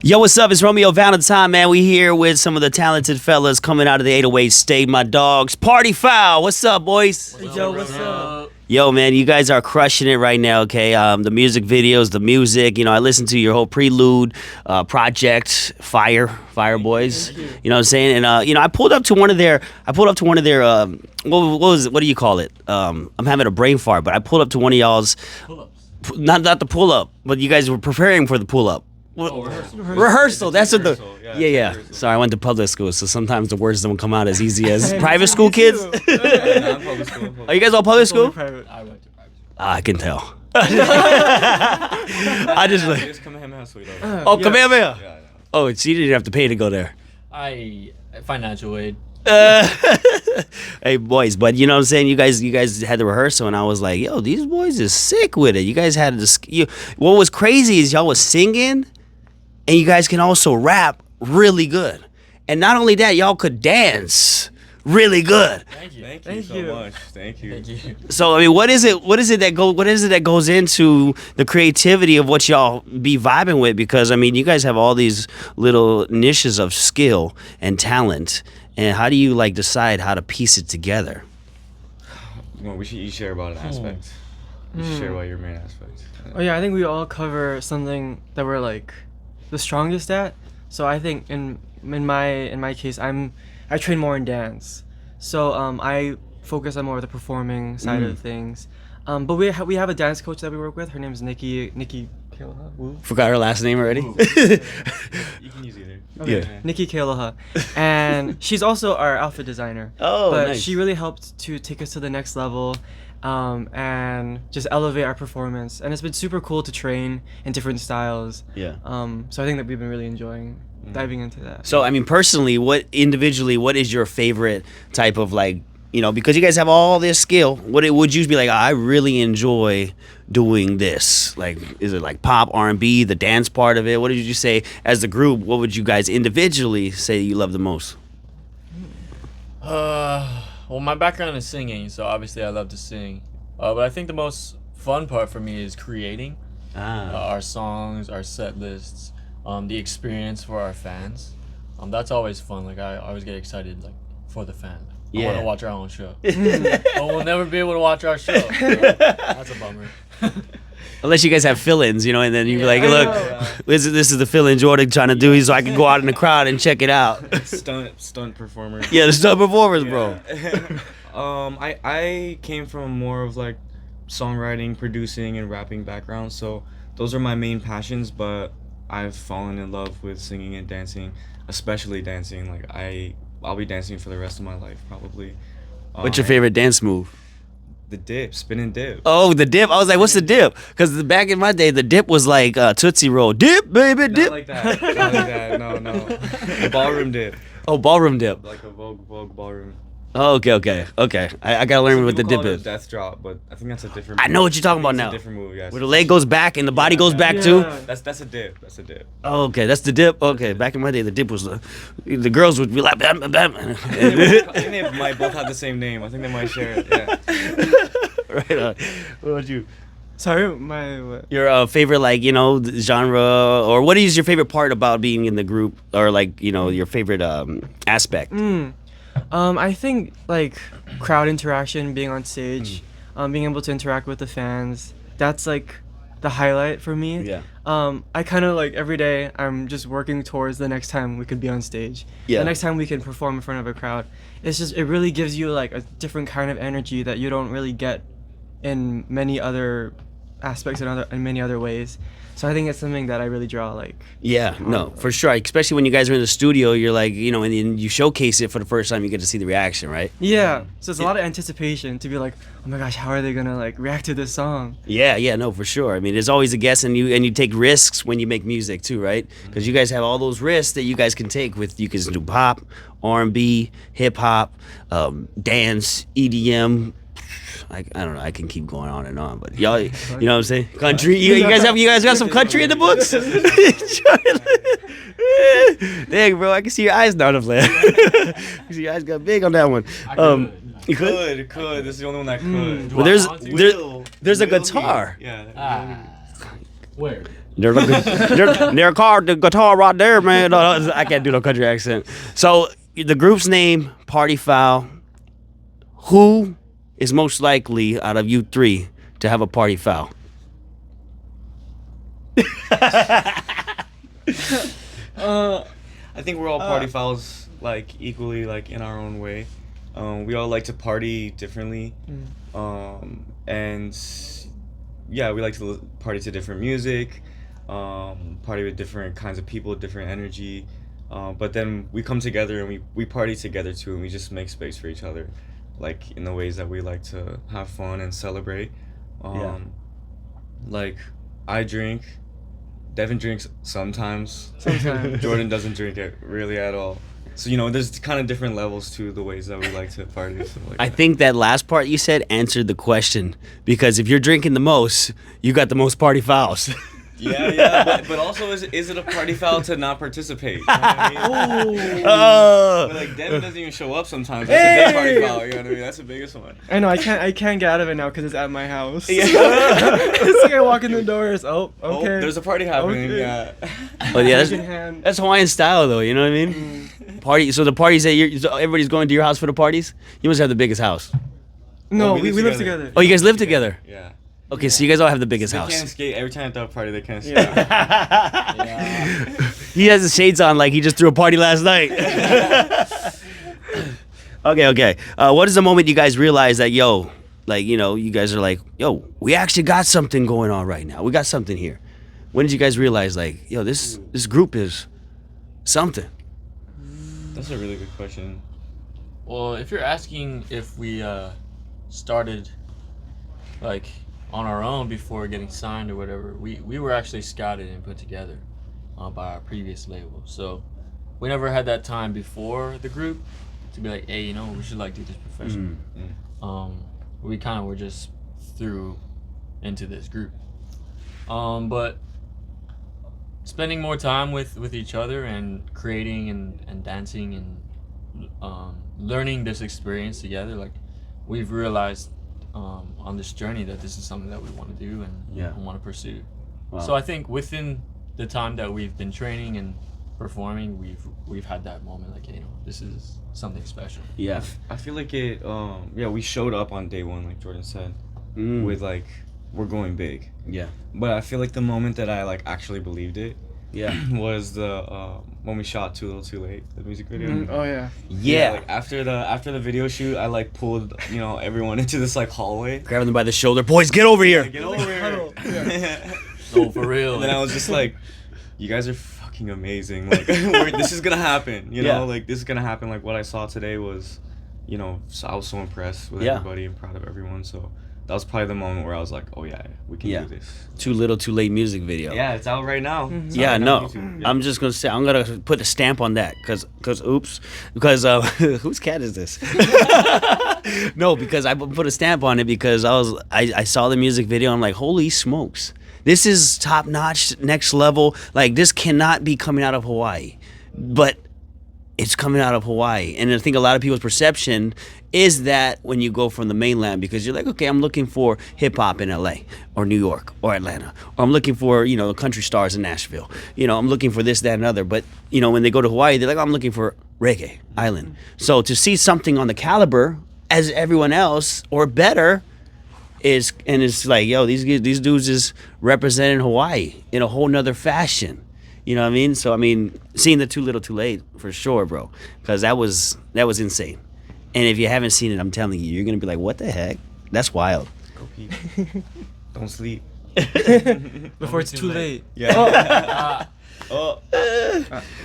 Yo, what's up? It's Romeo Valentine, man. We here with some of the talented fellas coming out of the 808 state. My dogs, Party Foul. What's up, boys? Yo, what's up? Yo, man, you guys are crushing it right now, okay? The music videos, the music, I listened to your whole prelude project, Fire Boys. You know what I'm saying? And I pulled up to one of their what do you call it? I'm having a brain fart, but I pulled up to one of y'all's Pull-ups. not the pull up, but you guys were preparing for the pull up. Rehearsal. That's what the yeah. Rehearsal. Sorry, I went to public school, so sometimes the words don't come out as easy as private school kids. I'm public school. Are you guys all public school? I went to private school. I can tell. I just like. Just Kamehameha Suite. Oh, Kamehameha. Yeah. Oh, so you didn't have to pay to go there. I financial aid. Hey boys, but you know what I'm saying? You guys had the rehearsal, and I was like, yo, these boys is sick with it. You guys had this. What was crazy is y'all was singing, and you guys can also rap really good. And not only that, y'all could dance really good. Thank you. Thank you so much. Thank you. Thank you. So I mean, what is it that goes into the creativity of what y'all be vibing with? Because I mean, you guys have all these little niches of skill and talent, and how do you like decide how to piece it together? Well, we should each share about an aspect. You should share about your main aspect. Oh yeah, I think we all cover something that we're like the strongest at. So I think in my case, I train more in dance. So I focus on more of the performing side of things. But we have a dance coach that we work with. Her name is Nikki Kealoha. Woo. Forgot her last name already. You can use either. Okay. Yeah. Nikki Kealoha, and she's also our outfit designer. Oh, but nice. she really helped to take us to the next level, and just elevate our performance. And it's been super cool to train in different styles. Yeah. So I think that we've been really enjoying diving into that. So I mean, personally, what is your favorite type of like, because you guys have all this skill, would you be like, I really enjoy doing this? Like, is it like pop, R&B, the dance part of it? What did you say as the group? What would you guys individually say you love the most? Well, my background is singing, so obviously I love to sing. But I think the most fun part for me is creating our songs, our set lists, the experience for our fans. That's always fun. Like I always get excited like for the fan. I want to watch our own show. But we'll never be able to watch our show. So that's a bummer. Unless you guys have fill-ins, and then you're like, look, this is the fill-in Jorden trying to do, so I can go out in the crowd and check it out. Stunt performer. Yeah, the stunt performers, bro. I came from more of like songwriting, producing, and rapping background, so those are my main passions. But I've fallen in love with singing and dancing, especially dancing. Like I'll be dancing for the rest of my life probably. What's your favorite dance move? The dip, spin and dip. Oh, the dip. I was like, what's the dip? Because back in my day, the dip was like Tootsie Roll. Dip, baby, dip. Not like that. Not like that. No. The ballroom dip. Oh, ballroom dip. Like a Vogue ballroom. Oh, okay. I gotta learn what the dip is. Death drop, but I think that's a different. I know what you're talking about It's now. a different move, yes. Where the leg goes back and the body goes back Yeah. too. That's a dip. That's a dip. Oh, okay, that's the dip. Okay, back in my day, the dip was the girls would be like, bam, bam. I think they might both have the same name. I think they might share it. Yeah. Right on. What about you? Sorry, my what? Your favorite, like, genre, or what is your favorite part about being in the group, or like, your favorite aspect? I think like crowd interaction, being on stage, being able to interact with the fans. That's like the highlight for me. Yeah. I kind of like every day I'm just working towards the next time we could be on stage. Yeah. The next time we can perform in front of a crowd. It really gives you like a different kind of energy that you don't really get in many other aspects and in many other ways. So I think it's something that I really draw like. Yeah, no, for sure. Especially when you guys are in the studio, you're like, and then you showcase it for the first time, you get to see the reaction, right? Yeah. So it's a lot of anticipation to be like, oh my gosh, how are they gonna like react to this song? Yeah, no, for sure. I mean, there's always a guess, and you take risks when you make music too, right? Because you guys have all those risks that you guys can take with. You can do pop, R&B, hip hop, dance, EDM. I don't know. I can keep going on and on, but y'all, you know what I'm saying? Country. You guys got some country in the books. Dang, bro, I can see your eyes now to play. I see your eyes got big on that one. You could? Could. This is the only one that could. Well, there's a guitar. Yeah. Where? Their car, the guitar right there, man. No, I can't do no country accent. So the group's name, Party Foul. Who is most likely out of you three to have a party foul? I think we're all party fouls, like equally, like in our own way. We all like to party differently, and yeah, we like to party to different music, party with different kinds of people, different energy. But then we come together and we party together too, and we just make space for each other, like in the ways that we like to have fun and celebrate. Like I drink, Devin drinks sometimes. Jorden doesn't drink it really at all. So, you know, there's kind of different levels to the ways that we like to party. I think that last part you said answered the question, because if you're drinking the most, you got the most party fouls. Yeah, but also is it a party foul to not participate? You know what I mean? But like Devin doesn't even show up sometimes. That's a big party foul. You know what I mean? That's the biggest one. I know. I can't get out of it now because it's at my house. It's like I walk in the doors. Oh, okay. There's a party happening. Okay. Yeah. Oh yeah, that's Hawaiian style though. You know what I mean? Party. So the parties that so everybody's going to your house for the parties. You must have the biggest house. No, we we live live together. Oh, you guys live together. Yeah. Okay, so you guys all have the biggest They house. can't skate. Every time I throw a party, they can't skate. He has his shades on like he just threw a party last night. Okay. What is the moment you guys realize that, yo, like, you know, you guys are like, yo, we actually got something going on right now. We got something here. When did you guys realize, like, yo, this group is something? That's a really good question. Well, if you're asking if we started like on our own before getting signed or whatever, we were actually scouted and put together by our previous label. So we never had that time before the group to be like, hey, you know, we should like do this professionally. We kind of were just threw into this group. But spending more time with each other and creating and dancing and learning this experience together, like we've realized on this journey that this is something that we want to do and want to pursue. Wow. So I think within the time that we've been training and performing, we've had that moment like, hey, you know, this is something special. Yeah. I feel like it. We showed up on day one, like Jorden said, with like we're going big. Yeah. But I feel like the moment that I like actually believed it, was the when we shot Too Little Too Late, the music video. Oh yeah. Yeah. Like after the video shoot, I like pulled everyone into this like hallway. Grabbing them by the shoulder. Boys, get over here. Get over here. No, for real. And then I was just like, you guys are fucking amazing. Like this is gonna happen. You know, like this is gonna happen. Like what I saw today was, so I was so impressed with everybody and proud of everyone. So that was probably the moment where I was like, oh yeah, we can do this. Too Little Too Late music video. Yeah, it's out right now. Yeah, no. I'm just gonna say I'm gonna put a stamp on that because whose cat is this? No, because I put a stamp on it because I saw the music video. I'm like, holy smokes, this is top notch, next level. Like this cannot be coming out of Hawaii, but it's coming out of Hawaii. And I think a lot of people's perception is that when you go from the mainland, because you're like, okay, I'm looking for hip hop in LA or New York or Atlanta, or I'm looking for, country stars in Nashville. I'm looking for this, that, and other. But, when they go to Hawaii, they're like, I'm looking for reggae, island. So to see something on the caliber as everyone else or better it's like, yo, these dudes is representing Hawaii in a whole nother fashion. You know what I mean? So, seeing the Too Little Too Late, for sure, bro. Because that was insane. And if you haven't seen it, I'm telling you, you're going to be like, what the heck? That's wild. Go pee. Don't sleep. Before it's too late. Yeah.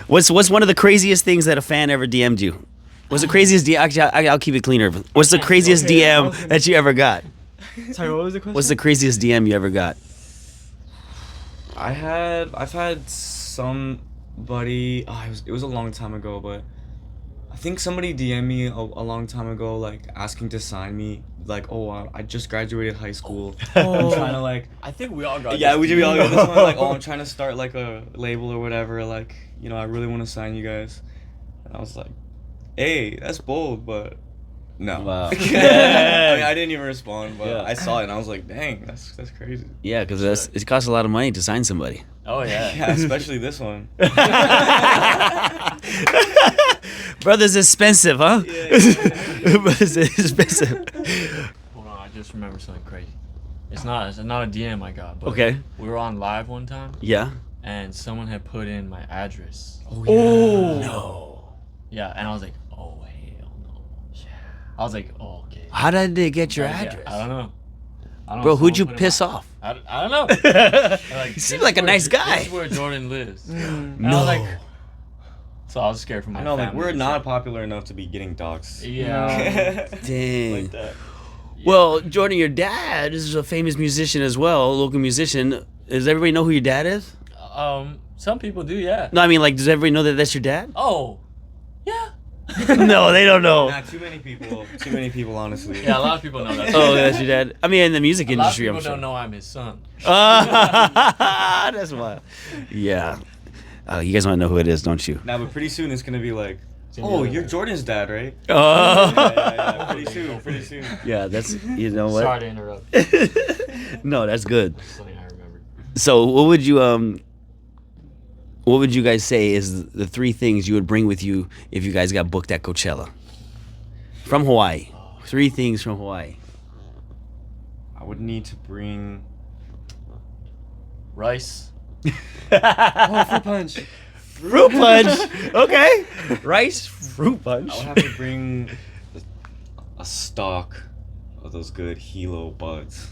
What's one of the craziest things that a fan ever DM'd you? What's the craziest DM? Actually, I'll keep it cleaner. What's the craziest DM that you ever got? Sorry, what was the question? What's the craziest DM you ever got? I've had somebody. It was a long time ago, but I think somebody DM'd me a long time ago, like asking to sign me. Like, I just graduated high school. I'm trying to like. I think we all got. Yeah, this. we all got this one. Like, I'm trying to start like a label or whatever. Like, I really want to sign you guys. And I was like, hey, that's bold, but no. Wow. I didn't even respond, but I saw it and I was like, dang, that's crazy. Yeah, because it costs a lot of money to sign somebody. Oh yeah. Yeah, especially this one. Brothers expensive, huh? Brothers expensive. Hold on, I just remembered something crazy. It's not a DM I got, but Okay. we were on live one time Yeah. and someone had put in my address. Oh. No. Yeah, and I was like, oh hell no. Yeah. I was like, oh okay. How did they get your Yeah, address? I don't know. Bro, who'd you Someone put in piss off? I don't know. Like, You seem like a nice guy. This is where Jorden lives. And I No. was like, so I was scared for my I know, like, family. we're not popular enough to be getting doxxed. Yeah. Dang. Like that. Well, Jordan, your dad is a famous musician as well, a local musician. Does everybody know who your dad is? Some people do, yeah. No, I mean, like, does everybody know that that's your dad? Oh, yeah. No, they don't know. Not too many people. Too many people, honestly. Yeah, a lot of people know that. Oh, that's your dad. I mean, in the music A lot of industry, people I'm sure. don't know I'm his son. That's wild. Yeah. You guys want to know who it is, don't you? Nah, but pretty soon it's gonna be like, gonna be oh, like you're that. Jordan's dad, right? Oh. Yeah, pretty soon, pretty soon. Yeah, that's, you know what? Sorry to interrupt. No, that's good. That's something I remembered. So, what would you guys say is the 3 things you would bring with you if you guys got booked at Coachella? From Hawaii. 3 things from Hawaii. I would need to bring. Rice. Oh, fruit punch. Fruit punch. Okay. Rice, fruit punch. I would have to bring a stock of those good Hilo buds.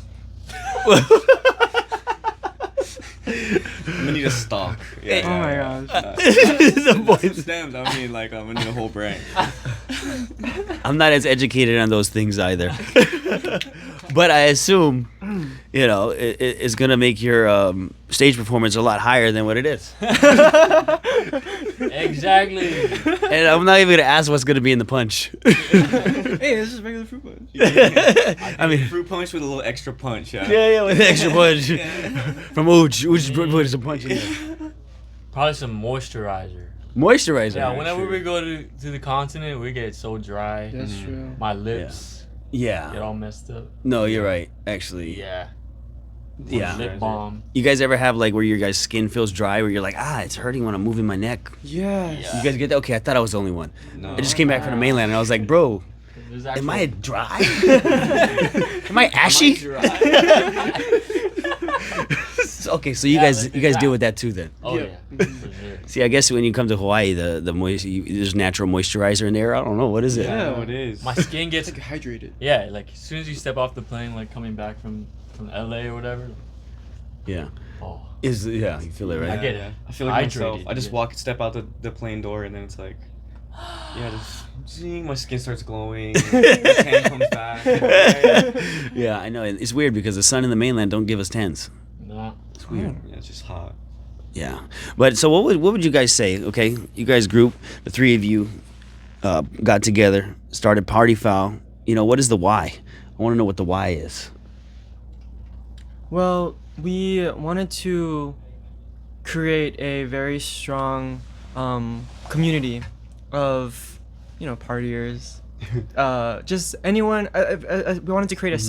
I'm gonna need a stock. Yeah, Oh my gosh. The Not boys- some stems. I mean, like, I'm gonna need a whole branch. I'm not as educated on those things either. But I assume, you know, it's going to make your stage performance a lot higher than what it is. Exactly. And I'm not even going to ask what's going to be in the punch. Hey, this is regular fruit punch. I mean, Fruit punch with a little extra punch. Yeah. yeah, with extra punch. From Ooch. Ooch put some punch in there. Probably some moisturizer. Moisturizer. Yeah, whenever true. we go to the continent, we get so dry. That's true. My lips get Yeah. all messed up. No, you're right, actually. Yeah. Yeah. Lip balm. You guys ever have, like, where your guys' skin feels dry, where you're like, it's hurting when I'm moving my neck? Yes. Yeah. You guys get that? Okay, I thought I was the only one. No. I just came back from the mainland, and I was like, bro, There's am I actual- dry? Am I ashy? Okay, so you Yeah, guys like you guys that. deal with that too then. Oh Yeah. yeah. For sure. See, I guess when you come to Hawaii, the there's natural moisturizer in there. I don't know what is it. Yeah, Yeah. it is. My skin gets It's like hydrated. yeah, like as soon as you step off the plane, like coming back from LA or whatever. Yeah, Oh. you feel it, right? I get it. I feel like myself. Hydrated, I just yeah. step out the plane door, and then it's like, yeah, just seeing my skin starts glowing. The tan comes back. Yeah, I know. And it's weird because the sun in the mainland don't give us tans. Nah. It's weird. Yeah, it's just hot. Yeah, but so what would you guys say? Okay, you guys group, the 3 of you, got together, started Party Foul. You know, what is the why? I want to know what the why is. Well, we wanted to create a very strong community of, partiers. Just anyone. We wanted to create a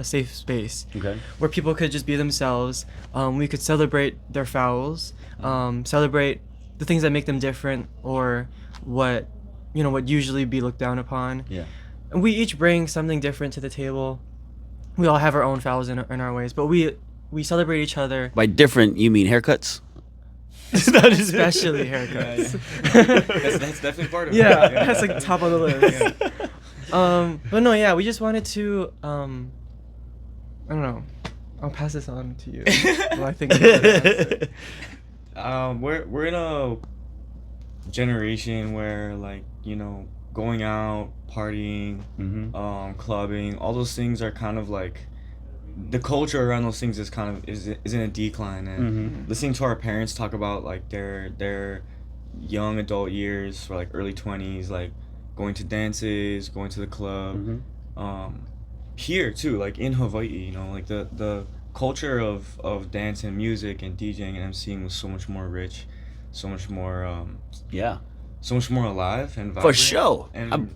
safe space Okay. where people could just be themselves. We could celebrate their fouls, celebrate the things that make them different, or what usually be looked down upon. Yeah. And we each bring something different to the table. We all have our own fouls in our ways, but we celebrate each other, By different, you mean haircuts? especially haircuts. That's definitely part of it. Yeah, that's like top of the list. But no, yeah, we just wanted to. I don't know. I'll pass this on to you. Well, I think. We're in a generation where, like, going out, partying, clubbing, all those things are kind of like, the culture around those things is in a decline. And listening to our parents talk about, like, their young adult years, or like early 20s, like going to dances, going to the club, here too, like in Hawaii, like the culture of dance and music and DJing and MCing was so much more rich, so much more Yeah. so much more alive and For vibrant. sure. And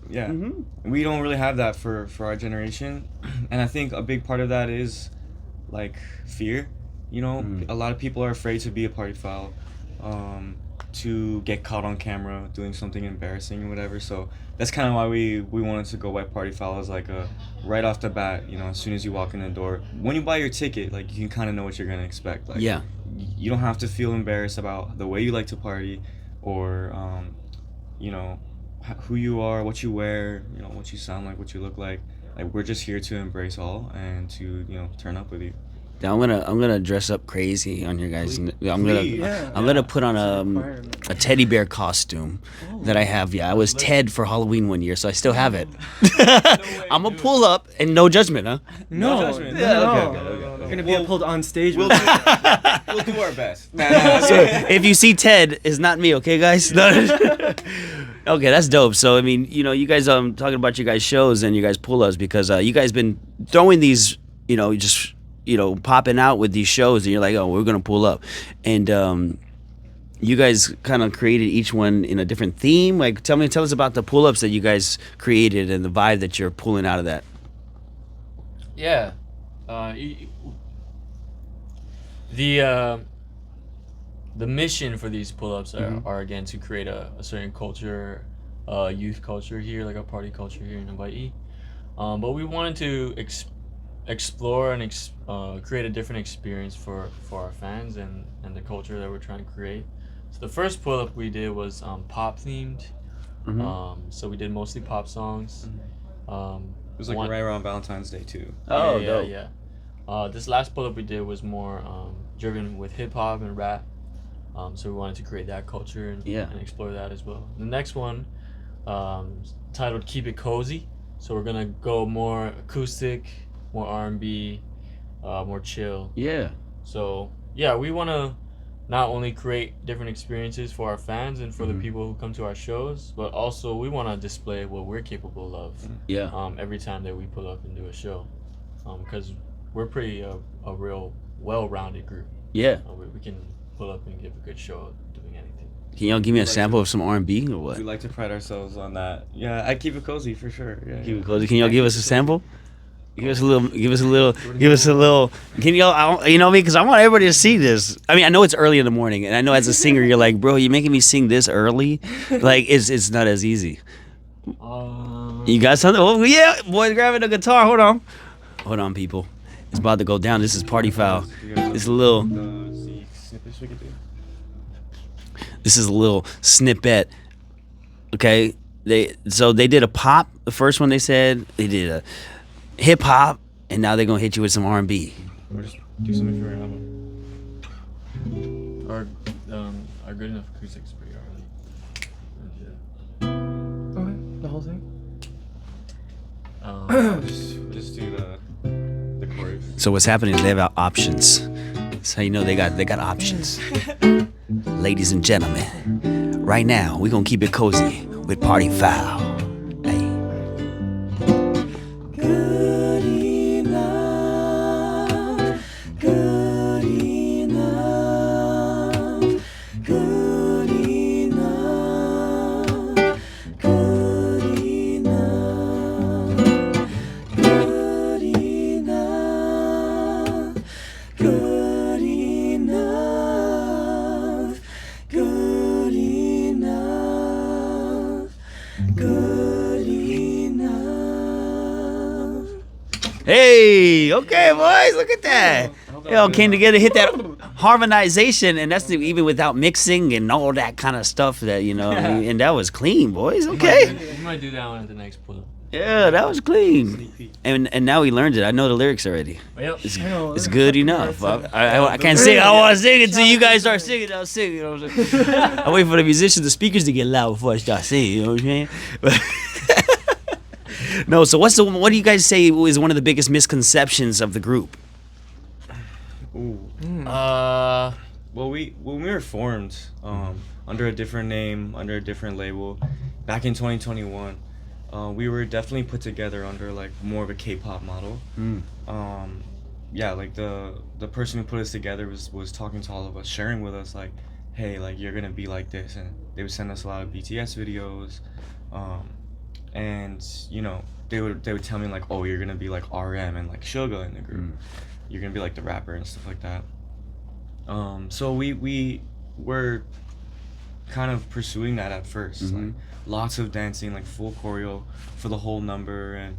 we don't really have that for our generation. And I think a big part of that is, like, fear. You know, a lot of people are afraid to be a party foul, to get caught on camera doing something embarrassing or whatever. So that's kind of why we wanted to go white party foul as like a right off the bat. You know, as soon as you walk in the door, when you buy your ticket, like you can kind of know what you're gonna expect. Like, Yeah. you don't have to feel embarrassed about the way you like to party, or you know, who you are, what you wear, you know, what you sound like, what you look like. Like, we're just here to embrace all and to, you know, turn up with you. Now I'm gonna dress up crazy on your guys. I'm Please. gonna put on a teddy bear costume that I have. Yeah, I was Ted for Halloween one year, so I still have it. I'm gonna pull up and no judgment, huh? No, judgment. no, Yeah, no. okay. You're gonna be pulled on stage. We'll with do our best. So if you see Ted, it's not me, okay, guys? Okay, that's dope. So I mean, you know, you guys talking about your guys' shows and you guys pull ups because you guys been throwing these, you know, just popping out with these shows and you're like, oh, we're gonna pull up, and you guys kind of created each one in a different theme. Like, tell us about the pull ups that you guys created and the vibe that you're pulling out of that. Yeah. The mission for these pull-ups are again to create a certain culture, youth culture here, like a party culture here in Hawaii. But we wanted to explore and create a different experience for our fans and the culture that we're trying to create. So the first pull-up we did was pop themed. So we did mostly pop songs. It was like right around Valentine's Day too. Oh, yeah, dope. yeah. This last pull-up we did was more driven with hip-hop and rap. So we wanted to create that culture and explore that as well. The next one, titled "Keep It Cozy," so we're gonna go more acoustic, more R&B, more chill. Yeah. So yeah, we want to not only create different experiences for our fans and for the people who come to our shows, but also we want to display what we're capable of. Yeah. Every time that we pull up and do a show, because we're pretty a real well-rounded group. Yeah. We can pull up and give a good show doing anything. Can y'all give me a sample of some R&B or what? We like to pride ourselves on that. Yeah, I keep it cozy for sure. Yeah. Keep it cozy. Can y'all give us a sample? Give us a little. Can y'all? You know me, because I want everybody to see this. I mean, I know it's early in the morning, and I know as a singer, you're like, bro, you're making me sing this early. Like, it's not as easy. You got something? Oh yeah, boys, grabbing the guitar. Hold on, people. It's about to go down. This is Party Foul. It's a little. This is a little snippet. Okay, they did a pop. The first one they said they did a hip hop, and now they're gonna hit you with some R&B. Or just do something for your album. Our good enough acoustics pretty early. Okay, the whole thing. Just do the chorus. So what's happening is they have options. That's how you know they got options. Ladies and gentlemen, right now we're gonna keep it cozy with Party Foul. Hey. Good enough, good enough, good enough, good enough, good enough, good enough, good enough, good enough. Hey, okay, boys, look at that. They all came together, hit that harmonization, and that's even without mixing and all that kind of stuff that, you know, and that was clean, boys. Okay. We might do that one at the next pull-up. Yeah, that was clean. And now he learned it. I know the lyrics already. Yep. It's good enough. I can't sing. I want to sing it until you guys start singing. I'll sing. You know what I'm saying? I wait for the musicians, the speakers to get loud before I start singing. You know what I'm saying? But no. So what do you guys say is one of the biggest misconceptions of the group? Ooh. Uh, Well, when we were formed under a different name, under a different label, back in 2021, we were definitely put together under like more of a K-pop model. Yeah, like the person who put us together was talking to all of us, sharing with us like, hey, like you're gonna be like this, and they would send us a lot of BTS videos, and you know they would tell me like, oh, you're gonna be like RM and like Suga in the group, you're gonna be like the rapper and stuff like that. So we were kind of pursuing that at first, like lots of dancing, like full choreo for the whole number, and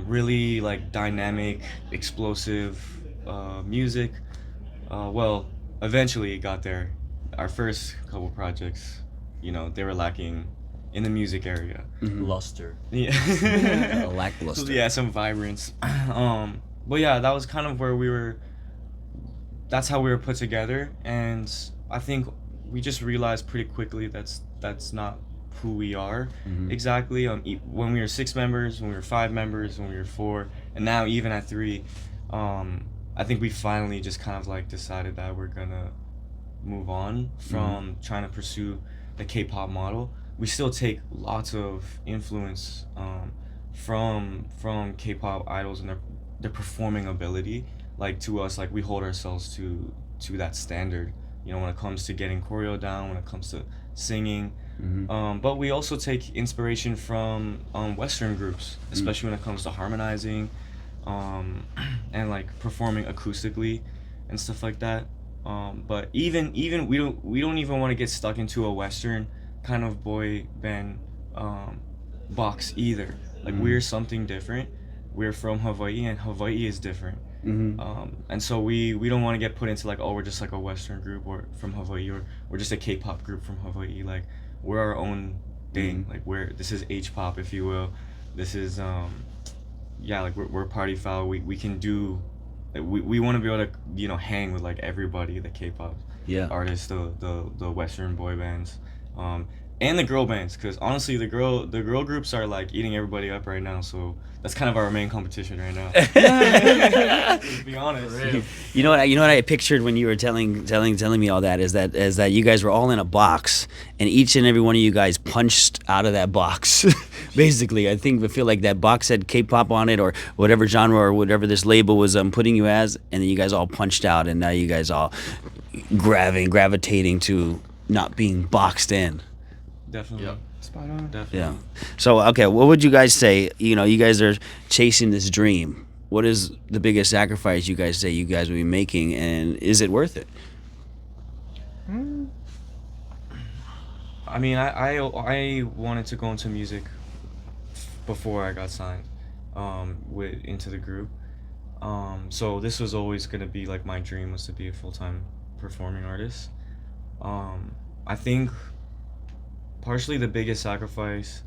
really like dynamic, explosive music. Well, eventually it got there. Our first couple projects, they were lacking in the music area. Luster. Yeah. Lackluster. Yeah, some vibrance. But yeah, that was kind of where we were. That's how we were put together, and I think we just realized pretty quickly that's not who we are exactly. When we were 6 members, when we were 5 members, when we were 4, and now even at 3, I think we finally just kind of like decided that we're gonna move on from trying to pursue the K-pop model. We still take lots of influence from K-pop idols and their performing ability. Like, to us, like, we hold ourselves to that standard, when it comes to getting choreo down, when it comes to singing. But we also take inspiration from Western groups, especially when it comes to harmonizing and like performing acoustically and stuff like that. But even we don't even want to get stuck into a Western kind of boy band box either. Like, we're something different. We're from Hawaii, and Hawaii is different. And so we don't want to get put into like, oh, we're just like a Western group or from Hawaii, or we're just a K-pop group from Hawaii. Like, we're our own thing. Like, this is H-pop, if you will. This is like we're party foul. We can do, like, we want to be able to hang with like everybody, the K-pop artists, the Western boy bands, and the girl bands, because honestly the girl groups are like eating everybody up right now. So that's kind of our main competition right now. To be honest. You know what I pictured when you were telling me all that is that you guys were all in a box, and each and every one of you guys punched out of that box. Basically, I feel like that box had K-pop on it, or whatever genre or whatever this label was putting you as, and then you guys all punched out, and now you guys all gravitating to not being boxed in. Definitely. Yep. Spot on. Definitely. Yeah. So, okay, what would you guys say? You guys are chasing this dream. What is the biggest sacrifice you guys say you guys will be making, and is it worth it? I mean, I wanted to go into music before I got signed into the group. So this was always going to be like my dream, was to be a full-time performing artist. I think partially the biggest sacrifice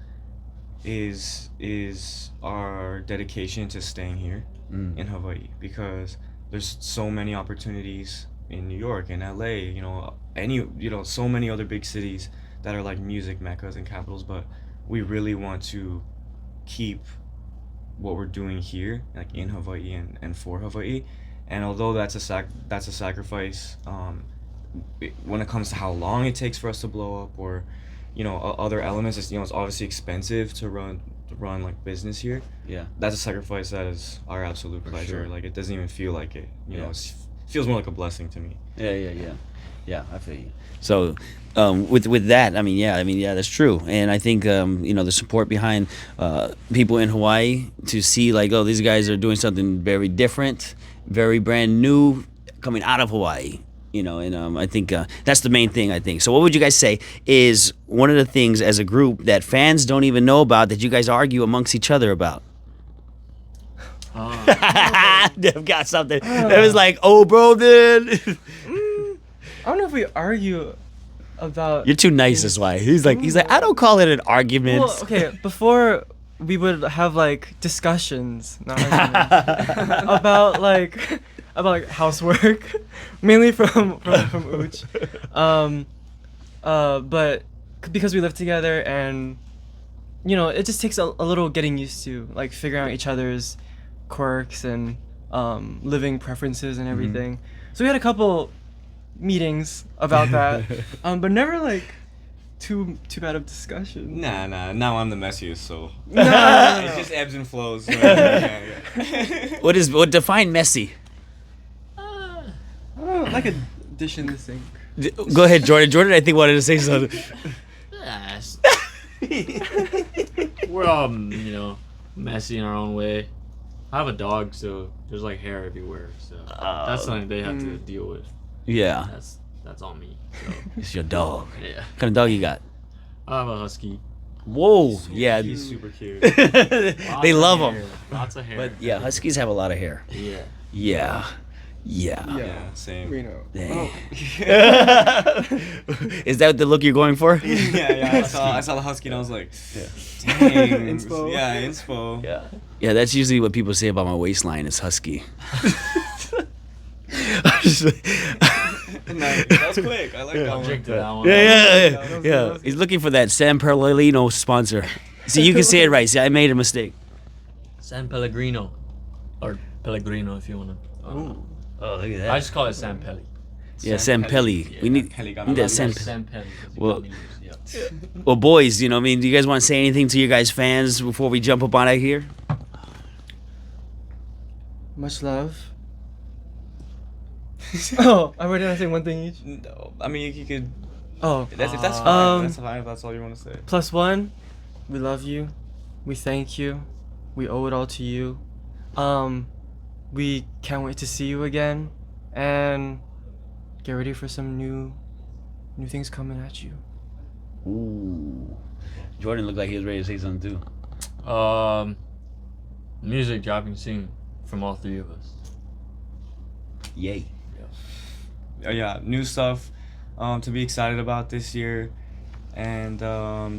is our dedication to staying here in Hawaii, because there's so many opportunities in New York and LA, so many other big cities that are like music meccas and capitals, but we really want to keep what we're doing here, like in Hawaii and for Hawaii. And although that's a sacrifice, when it comes to how long it takes for us to blow up, or other elements, it's obviously expensive to run like business here. Yeah. That's a sacrifice that is our absolute pleasure. sure. Like, it doesn't even feel like it. Yeah. It feels more like a blessing to me. Yeah, I feel you. So, with that, that's true. And I think the support behind people in Hawaii to see like, oh, these guys are doing something very different, very brand new, coming out of Hawaii. And I think that's the main thing, I think. So what would you guys say is one of the things as a group that fans don't even know about, that you guys argue amongst each other about? They've got something. It was like, oh, bro, dude. I don't know if we argue about. You're too nice, is why. He's like, I don't call it an argument. Well, okay, before we would have like discussions, not arguments, about housework, mainly from Uch. But because we live together, and it just takes a little getting used to, like, figuring out each other's quirks and living preferences and everything. So we had a couple meetings about that, but never like too bad of discussion. Nah. Now I'm the messiest, so No. it just ebbs and flows. What define messy? Like a dish in the sink. Go ahead, Jorden. Jorden, I think, wanted to say something. Yes. We're all, messy in our own way. I have a dog, so there's like hair everywhere. So that's something they have to deal with. Yeah, That's on me. So it's your dog. yeah, What kind of dog you got? I have a husky. Whoa, yeah. He's super cute. They love hair. them. Lots of hair. But yeah, huskies have a lot of hair. yeah. Yeah. Yeah. Yeah, same. We know. Dang. Is that the look you're going for? Yeah. I saw the husky and I was like, Yeah. dang. Inspo. Yeah, inspo. Yeah. Yeah, that's usually what people say about my waistline is husky. Nice. That was quick. I like that I'll one. drink to that one. Yeah. He's looking for that San Pellegrino sponsor. See, you can say it right. See, I made a mistake. San Pellegrino, or Pellegrino if you wanna. Oh, look at I just call it San Pelli. Yeah, San Pelli. Yeah, We need that San. San Pelli. Well- Yeah. Well, boys, you know, I mean, do you guys want to say anything to your guys' fans before we jump up on out here? Much love. Oh, I already didn't say one thing each. No, I mean, you could. Oh, If that's fine. Um, That's fine if that's all you want to say. +1, we love you. We thank you. We owe it all to you. We can't wait to see you again, and get ready for some new things coming at you. Ooh. Jordan looked like he was ready to say something too. Music dropping soon from all three of us. Yay. Yeah, new stuff to be excited about this year. And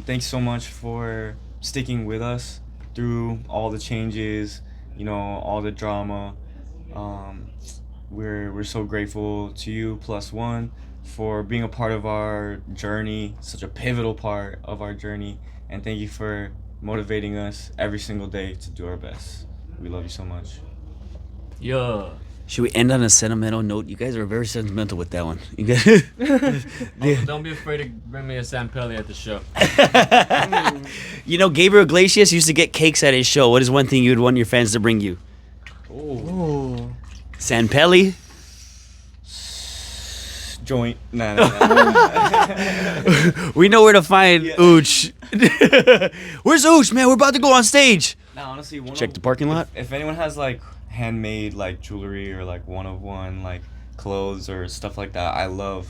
thanks so much for sticking with us through all the changes, you know, all the drama. We're so grateful to you, +1, for being a part of our journey, such a pivotal part of our journey. And thank you for motivating us every single day to do our best. We love you so much. Yeah. Should we end on a sentimental note? You guys are very sentimental with that one. You guys Also, don't be afraid to bring me a San Pelli at the show. You know, Gabriel Iglesias used to get cakes at his show. What is one thing you would want your fans to bring you? Oh. San Pelli? Joint. Nah. We know where to find Ooch. Where's Ooch, man? We're about to go on stage. Nah, honestly, Check the parking lot. If anyone has like handmade like jewelry or like one of one like clothes or stuff like that, I love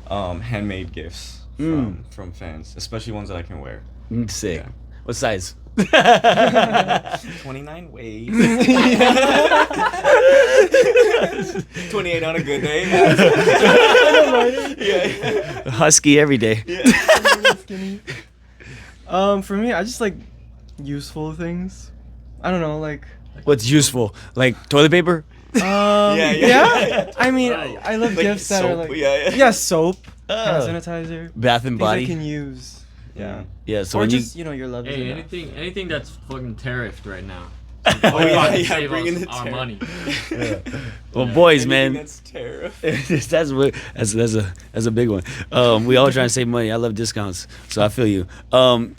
handmade gifts from fans, especially ones that I can wear. Sick. Yeah. What size? 29 ways. 28 on a good day. Yeah. Husky every day. For me, I just like useful things. I don't know, like. What's useful? Like toilet paper? Yeah. I mean, I love Like gifts that are soap, like yeah. soap, hand sanitizer, Bath and things I body? can use. Yeah. Yeah, so Or when just you know your love is Hey, enough. anything that's fucking tariffed right now. Oh yeah, Save bringing us the our tariff. money. Well, boys, Anything man. That's tariff. that's a big one. We all trying to save money. I love discounts, so I feel you.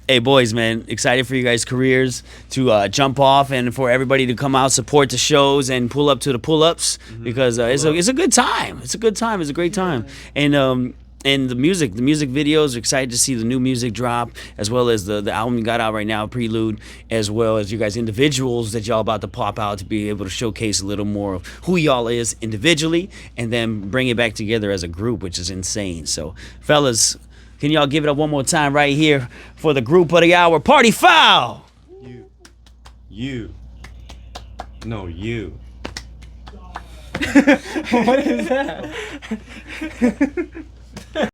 Hey, boys, man, excited for you guys' careers to jump off and for everybody to come out, support the shows, and pull up to the pull-ups because it's a good time. It's a good time. It's a great time, and the music videos. Excited to see the new music drop, as well as the album you got out right now, Prelude, as well as you guys individuals that y'all about to pop out to be able to showcase a little more of who y'all is individually, and then bring it back together as a group, which is insane. So, fellas, can y'all give it up one more time right here for the group of the hour? Party foul! You. No, you. What is that?